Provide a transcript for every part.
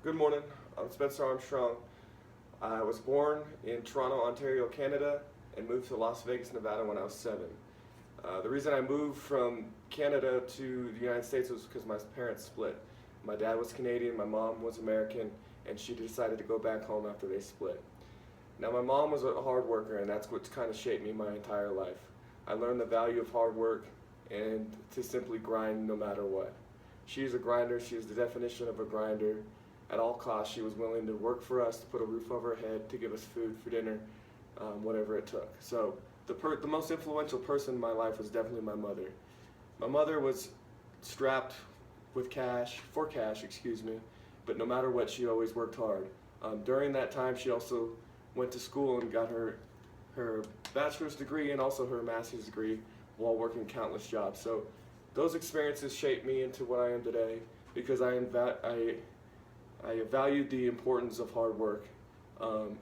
Good morning. I'm Spencer Armstrong. I was born in Toronto, Ontario, Canada, and moved to Las Vegas, Nevada when I was 7. The reason I moved from Canada to the United States was because my parents split. My dad was Canadian, my mom was American, and she decided to go back home after they split. Now, my mom was a hard worker, and that's what's kind of shaped me my entire life. I learned the value of hard work and to simply grind no matter what. She is a grinder. She is the definition of a grinder. At all costs, she was willing to work for us, to put a roof over her head, to give us food for dinner, whatever it took. So the most influential person in my life was definitely my mother. My mother was strapped with cash, but no matter what, she always worked hard. During that time, she also went to school and got her bachelor's degree and also her master's degree while working countless jobs. So those experiences shaped me into what I am today because I valued the importance of hard work,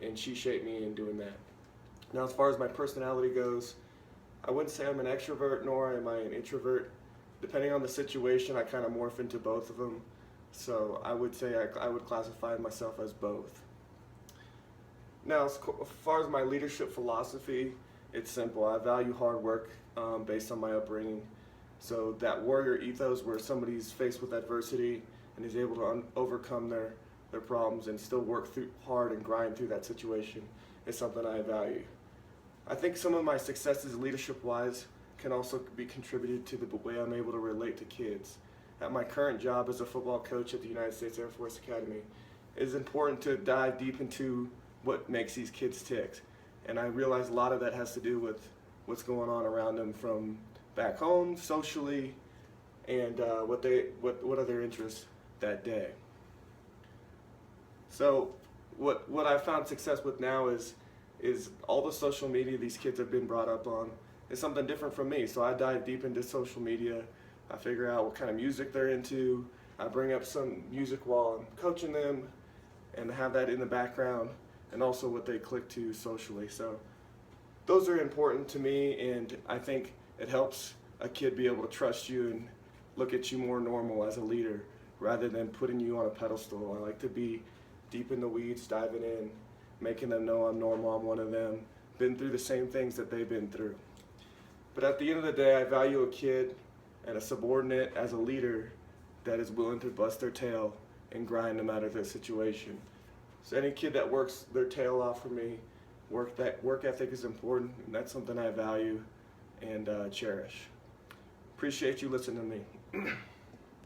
and she shaped me in doing that. Now, as far as my personality goes, I wouldn't say I'm an extrovert nor am I an introvert. Depending on the situation, I kind of morph into both of them. So I would say I would classify myself as both. Now, as far as my leadership philosophy, it's simple. I value hard work based on my upbringing. So that warrior ethos where somebody's faced with adversity and is able to overcome their problems and still work through hard and grind through that situation is something I value. I think some of my successes leadership-wise can also be contributed to the way I'm able to relate to kids. At my current job as a football coach at the United States Air Force Academy, it is important to dive deep into what makes these kids tick. And I realize a lot of that has to do with what's going on around them from back home, socially, and what are their interests that day. So what I've found success with now is all the social media these kids have been brought up on is something different from me. So I dive deep into social media. I figure out what kind of music they're into. I bring up some music while I'm coaching them and have that in the background, and also what they click to socially. So those are important to me, and I think it helps a kid be able to trust you and look at you more normal as a leader rather than putting you on a pedestal. I like to be deep in the weeds, diving in, making them know I'm normal, I'm one of them, been through the same things that they've been through. But at the end of the day, I value a kid and a subordinate as a leader that is willing to bust their tail and grind no matter the situation. So any kid that works their tail off for me, work ethic is important, and that's something I value and cherish. Appreciate you listening to me.